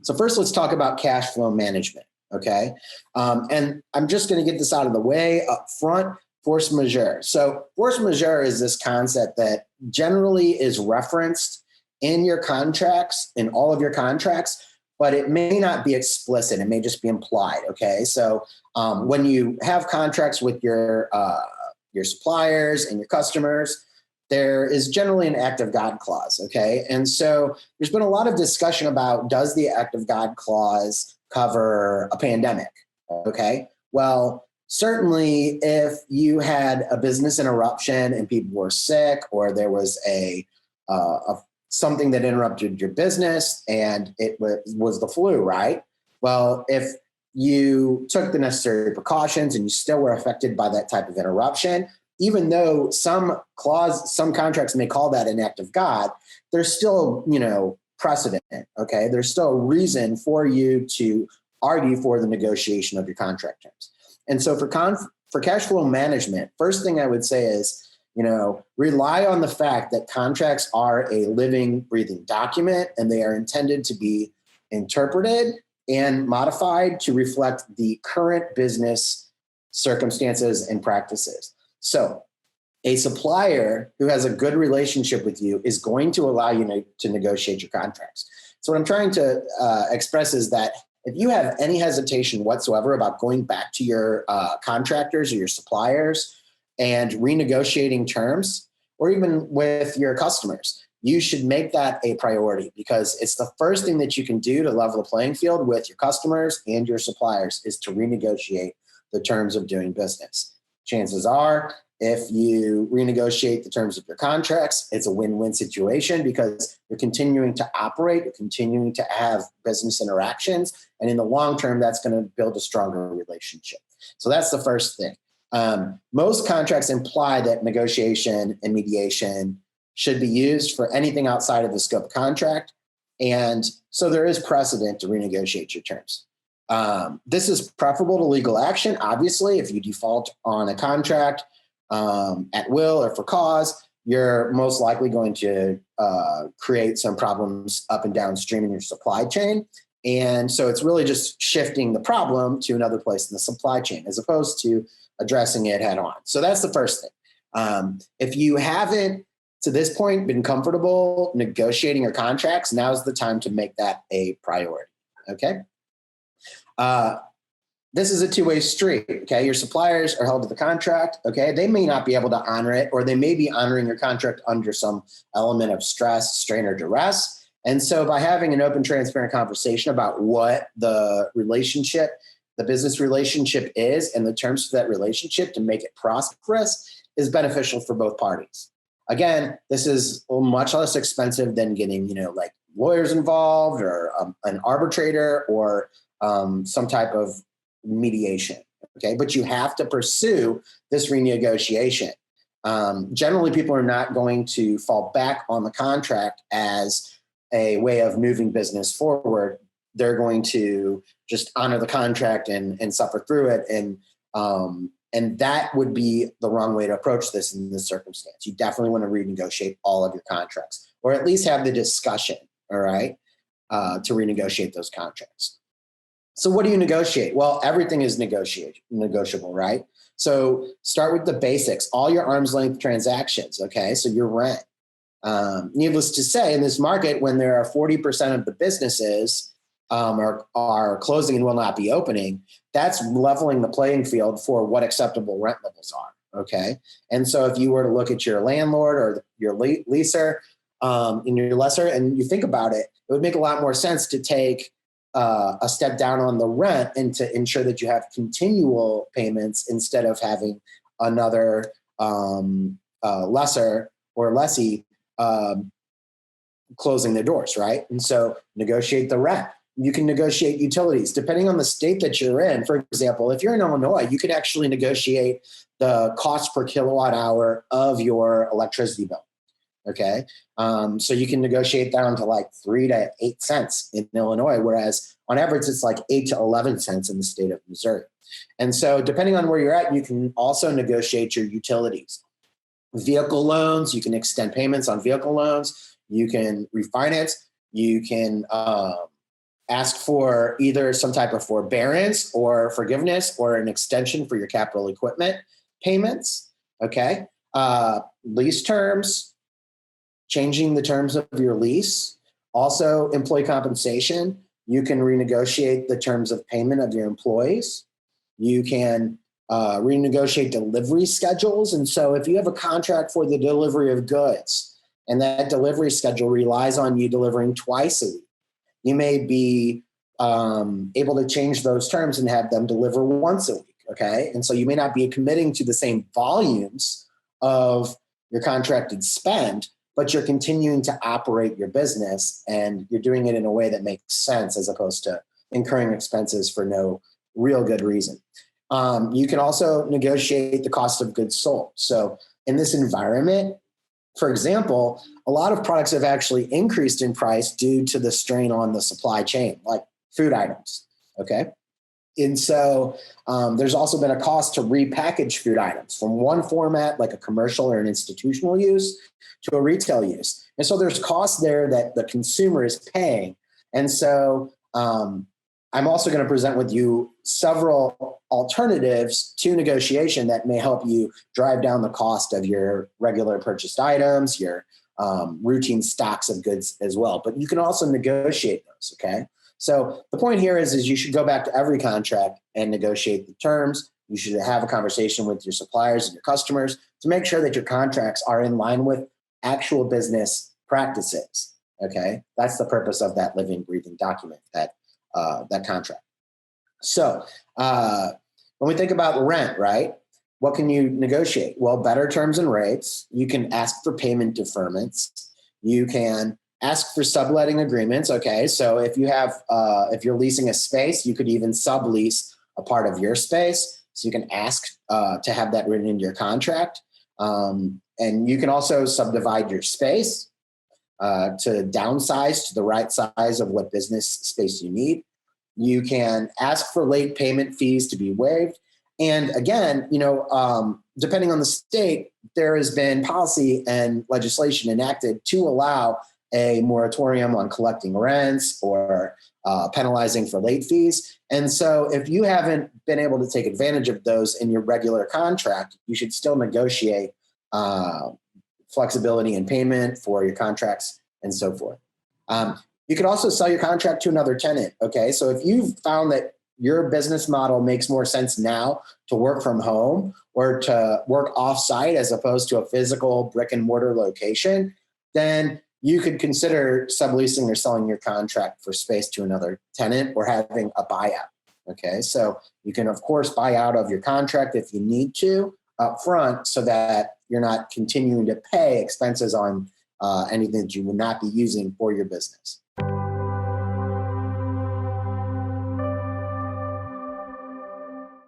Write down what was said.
So first, let's talk about cash flow management. Okay. And I'm just going to get this out of the way up front. Force majeure. So force majeure is this concept that generally is referenced in your contracts, in all of your contracts, but it may not be explicit. It may just be implied. Okay. So when you have contracts with your suppliers and your customers, there is generally an act of God clause. Okay. And so there's been a lot of discussion about, does the act of God clause cover a pandemic? Okay. Well, certainly if you had a business interruption and people were sick, or there was a something that interrupted your business and it was the flu, right? Well, if you took the necessary precautions and you still were affected by that type of interruption, even though some contracts may call that an act of God, there's still, precedent. Okay. There's still a reason for you to argue for the negotiation of your contract terms. And so for cash flow management, first thing I would say is, rely on the fact that contracts are a living, breathing document, and they are intended to be interpreted and modified to reflect the current business circumstances and practices. So a supplier who has a good relationship with you is going to allow you to negotiate your contracts. So what I'm trying to express is that if you have any hesitation whatsoever about going back to your contractors or your suppliers and renegotiating terms, or even with your customers, you should make that a priority, because it's the first thing that you can do to level the playing field with your customers and your suppliers is to renegotiate the terms of doing business. Chances are, if you renegotiate the terms of your contracts, it's a win-win situation, because you're continuing to operate, you're continuing to have business interactions, and in the long term, that's going to build a stronger relationship. So that's the first thing. Most contracts imply that negotiation and mediation should be used for anything outside of the scope of contract, and so there is precedent to renegotiate your terms. This is preferable to legal action. Obviously, if you default on a contract at will or for cause, you're most likely going to create some problems up and downstream in your supply chain. And so it's really just shifting the problem to another place in the supply chain as opposed to addressing it head on. So that's the first thing. If you haven't to this point been comfortable negotiating your contracts, now's the time to make that a priority. Okay. This is a two-way street. Okay. Your suppliers are held to the contract. Okay. They may not be able to honor it, or they may be honoring your contract under some element of stress, strain, or duress. And so by having an open, transparent conversation about what the relationship, the business relationship is, and the terms for that relationship to make it prosperous is beneficial for both parties. Again, this is much less expensive than getting, like lawyers involved or an arbitrator or some type of mediation. Okay. But you have to pursue this renegotiation. Generally, people are not going to fall back on the contract as a way of moving business forward. They're going to just honor the contract and suffer through it. And that would be the wrong way to approach this in this circumstance. You definitely want to renegotiate all of your contracts, or at least have the discussion, all right, to renegotiate those contracts. So what do you negotiate? Well, everything is negotiable, right? So start with the basics, all your arm's length transactions, okay? So your rent. Needless to say, in this market, when there are 40% of the businesses are closing and will not be opening, that's leveling the playing field for what acceptable rent levels are, okay? And so if you were to look at your landlord or your leaser in your lesser, and you think about it, it would make a lot more sense to take a step down on the rent and to ensure that you have continual payments instead of having another lesser or lessee closing their doors, right? And so negotiate the rent. You can negotiate utilities depending on the state that you're in. For example, if you're in Illinois, you could actually negotiate the cost per kilowatt hour of your electricity bill. Okay. So you can negotiate down to like 3 to 8 cents in Illinois, whereas on average, it's like 8 to 11 cents in the state of Missouri. And so depending on where you're at, you can also negotiate your utilities. Vehicle loans, you can extend payments on vehicle loans. You can refinance. You can ask for either some type of forbearance or forgiveness or an extension for your capital equipment payments. Okay. Lease terms, changing the terms of your lease. Also, employee compensation. You can renegotiate the terms of payment of your employees. You can renegotiate delivery schedules. And so if you have a contract for the delivery of goods and that delivery schedule relies on you delivering twice a week, you may be able to change those terms and have them deliver once a week. Okay. And so you may not be committing to the same volumes of your contracted spend, but you're continuing to operate your business and you're doing it in a way that makes sense as opposed to incurring expenses for no real good reason. You can also negotiate the cost of goods sold. So in this environment, for example, a lot of products have actually increased in price due to the strain on the supply chain, like food items. Okay. And so there's also been a cost to repackage food items from one format, like a commercial or an institutional use, to a retail use. And so there's costs there that the consumer is paying. And so I'm also going to present with you several alternatives to negotiation that may help you drive down the cost of your regular purchased items, your routine stocks of goods as well. But you can also negotiate those, okay? So the point here is you should go back to every contract and negotiate the terms. You should have a conversation with your suppliers and your customers to make sure that your contracts are in line with actual business practices, okay? That's the purpose of that living, breathing document, that contract. So when we think about rent, right, what can you negotiate? Well, better terms and rates. You can ask for payment deferments. You can ask for subletting agreements. Okay, so if you're leasing a space, you could even sublease a part of your space. So you can ask to have that written into your contract. And you can also subdivide your space to downsize to the right size of what business space you need. You can ask for late payment fees to be waived. And again, depending on the state, there has been policy and legislation enacted to allow a moratorium on collecting rents or penalizing for late fees. And so if you haven't been able to take advantage of those in your regular contract, you should still negotiate flexibility in payment for your contracts and so forth. You could also sell your contract to another tenant. Okay. So if you've found that your business model makes more sense now to work from home or to work offsite as opposed to a physical brick and mortar location, then you could consider subleasing or selling your contract for space to another tenant or having a buyout. Okay. So you can, of course, buy out of your contract if you need to up front so that you're not continuing to pay expenses on anything that you will not be using for your business.